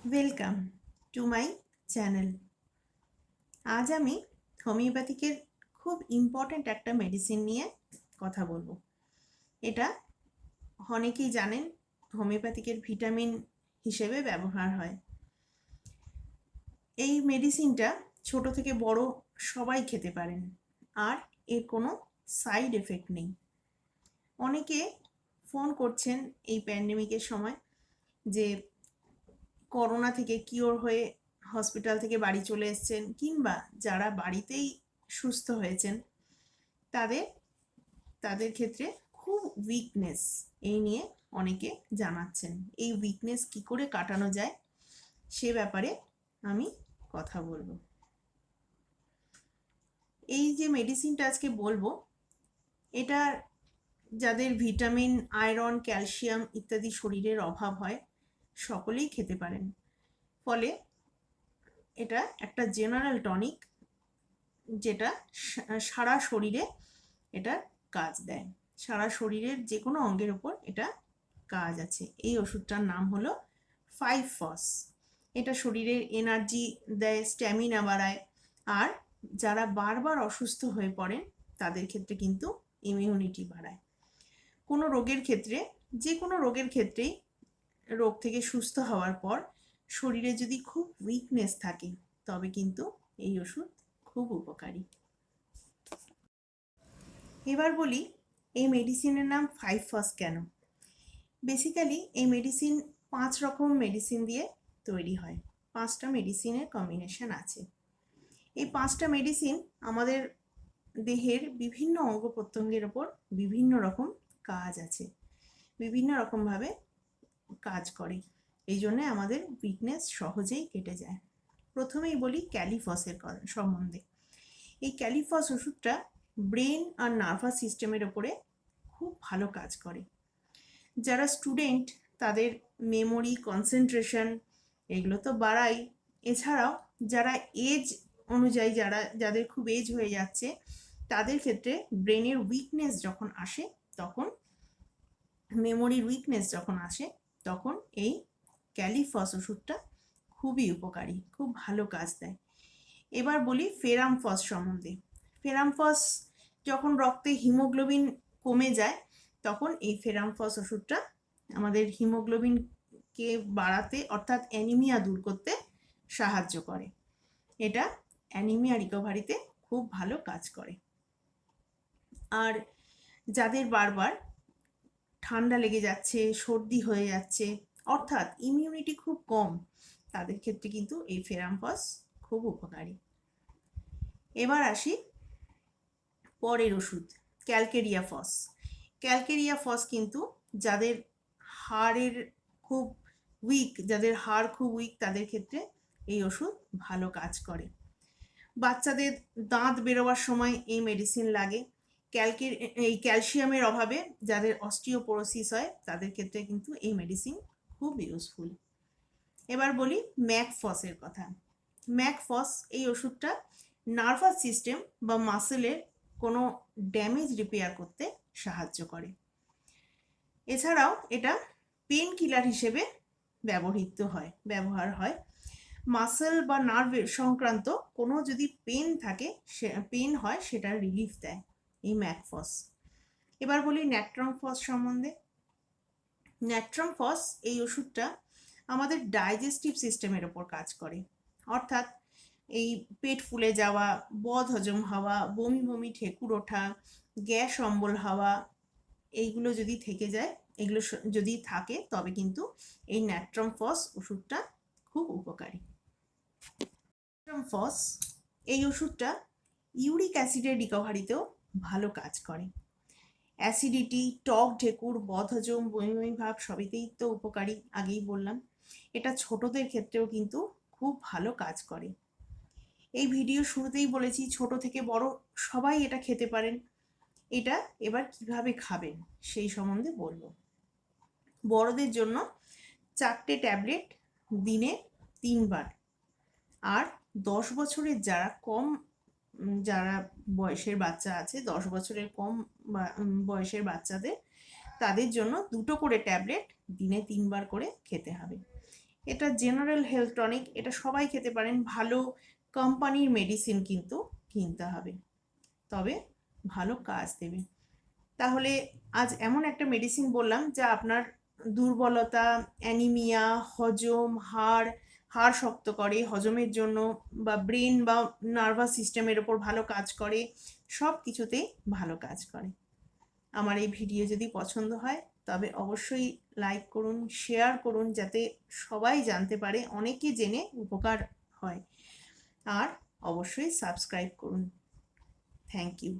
Welcome to my channel. আজ আমি হোমিওপ্যাথিকের খুব ইম্পর্ট্যান্ট একটা মেডিসিন নিয়ে কথা বলবো। এটা অনেকেই জানেন হোমিওপ্যাথিকের ভিটামিন হিসেবে ব্যবহার হয়। এই মেডিসিনটা ছোট থেকে বড় সবাই খেতে পারেন, আর এর কোনো সাইড এফেক্ট নেই। অনেকে ফোন করছেন এই প্যান্ডেমিকের সময় যে করোনা থেকে কিওর হয়ে হসপিটাল থেকে বাড়ি চলে এসেছেন, কিংবা যারা বাড়িতেই সুস্থ হয়েছেন তাদের তাদের ক্ষেত্রে খুব উইকনেস এই নিয়ে অনেকে জানাচ্ছেন। এই উইকনেস কি করে কাটানো যায় সে ব্যাপারে আমি কথা বলবো। এই যে মেডিসিনটা আজকে বলবো, এটা যাদের ভিটামিন, আয়রন, ক্যালসিয়াম ইত্যাদি শরীরের অভাব হয় সকলেই খেতে পারেন। ফলে এটা একটা জেনারেল টনিক, যেটা সারা শরীরে এটা কাজ দেয়। সারা শরীরের যে কোনো অঙ্গের উপর এটা কাজ আছে। এই ওষুধটার নাম হলো 5-ফস। এটা শরীরের এনার্জি দেয়, স্ট্যামিনা বাড়ায়, আর যারা বারবার অসুস্থ হয়ে পড়েন তাদের ক্ষেত্রে কিন্তু ইমিউনিটি বাড়ায়। কোনো রোগের ক্ষেত্রে, যে কোনো রোগের ক্ষেত্রেই রোগ থেকে সুস্থ হওয়ার পর শরীরে যদি খুব উইকনেস থাকে তবে কিন্তু এই ওষুধ খুব উপকারী। এবার বলি এই মেডিসিনের নাম 5-ফস কেন। বেসিক্যালি এই মেডিসিন 5 রকম মেডিসিন দিয়ে তৈরি হয়। 5টা মেডিসিনের কম্বিনেশন আছে। এই 5টা মেডিসিন আমাদের দেহের বিভিন্ন অঙ্গ প্রত্যঙ্গের ওপর বিভিন্ন রকম কাজ আছে, বিভিন্ন রকমভাবে কাজ করে। এই জন্যে আমাদের উইকনেস সহজেই কেটে যায়। প্রথমেই বলি ক্যালিফসের সম্বন্ধে। এই ক্যালিফস ওষুধটা ব্রেন আর নার্ভাস সিস্টেমের ওপরে খুব ভালো কাজ করে। যারা স্টুডেন্ট তাদের মেমোরি, কনসেন্ট্রেশন এগুলো তো বাড়ায়। এছাড়াও যারা এজ অনুযায়ী, যাদের খুব এজ হয়ে যাচ্ছে তাদের ক্ষেত্রে ব্রেনের উইকনেস যখন আসে, তখন মেমোরির উইকনেস যখন আসে, তখন এই ক্যালিফস ওষুধটা খুবই উপকারী, খুব ভালো কাজ দেয়। এবার বলি ফেরামফস সম্বন্ধে। ফেরামফস যখন রক্তে হিমোগ্লোবিন কমে যায় তখন এই ফেরামফস ওষুধটা আমাদের হিমোগ্লোবিনকে বাড়াতে, অর্থাৎ অ্যানিমিয়া দূর করতে সাহায্য করে। এটা অ্যানিমিয়া রিকভারিতে খুব ভালো কাজ করে। আর যাদের বারবার ঠান্ডা লেগে যাচ্ছে, সর্দি হয়ে যাচ্ছে, অর্থাৎ ইমিউনিটি খুব কম, তাদের ক্ষেত্রে কিন্তু এই ফেরামফস খুব উপকারী। এবার আসি পরের ওষুধ, ক্যালকেরিয়া ফস। ক্যালকেরিয়া ফস কিন্তু যাদের হাড়ের খুব উইক, যাদের হাড় খুব উইক তাদের ক্ষেত্রে এই ওষুধ ভালো কাজ করে। বাচ্চাদের দাঁত বেরোবার সময় এই মেডিসিন লাগে। এই ক্যালসিয়ামের অভাবে যাদের অস্টিওপোরোসিস হয় তাদের ক্ষেত্রে কিন্তু এই মেডিসিন খুব ইউজফুল। এবার বলি ম্যাকফসের কথা। ম্যাকফস এই ওষুধটা নার্ভাস সিস্টেম বা মাসেলের কোনো ড্যামেজ রিপেয়ার করতে সাহায্য করে। এছাড়াও এটা পেন কিলার হিসেবে ব্যবহার হয়। মাসেল বা নার্ভের সংক্রান্ত কোনো যদি পেন হয় সেটা রিলিফ দেয় এই ম্যাকফস। এবার বলি ন্যাট্রামফস সম্বন্ধে। ন্যাট্রামফস এই ওষুধটা আমাদের ডাইজেস্টিভ সিস্টেমের ওপর কাজ করে। অর্থাৎ এই পেট ফুলে যাওয়া, বদহজম হওয়া, বমি বমি ঠেকুর ওঠা, গ্যাস অম্বল হওয়া, এইগুলো যদি থেকে যায়, এগুলো যদি থাকে তবে কিন্তু এই ন্যাট্রামফস ওষুধটা খুব উপকারী। ন্যাট্রামফস এই ওষুধটা ইউরিক অ্যাসিডের রিকভারিতেও ভালো কাজ করে। অ্যাসিডিটি, টক ঢেকুর, বদহজম, বমি বমি ভাব সবেতেই তো উপকারী, আগেই বললাম। এটা ছোটদের ক্ষেত্রেও কিন্তু খুব ভালো কাজ করে। এই ভিডিও শুরুতেই বলেছি ছোট থেকে বড় সবাই এটা খেতে পারেন। এটা এবার কিভাবে খাবেন সেই সম্বন্ধে বলবো। বড়দের জন্য 4টে ট্যাবলেট দিনে 3 বার, আর 10 বছরের যারা কম যারা বয়সের বাচ্চা আছে 10 বছরের কম বয়সের বাচ্চাদের, তাদের জন্য 2টো করে ট্যাবলেট দিনে 3 বার করে খেতে হবে। এটা জেনারেল হেলথ টনিক, এটা সবাই খেতে পারেন। ভালো কোম্পানির মেডিসিন কিন্তু কিনতে হবে, তবে ভালো কাজ দেবে। তাহলে আজ এমন একটা মেডিসিন বললাম যা আপনার দুর্বলতা, অ্যানিমিয়া, হজম, হাড় শক্ত করে হজমের জন্য, বা ব্রেন বা নার্ভাস সিস্টেমের ওপর ভালো কাজ করে, সব কিছুতেই ভালো কাজ করে। আমার এই ভিডিও যদি পছন্দ হয় তবে অবশ্যই লাইক করুন, শেয়ার করুন, যাতে সবাই জানতে পারে, অনেকে জেনে উপকার হয়। আর অবশ্যই সাবস্ক্রাইব করুন। Thank you.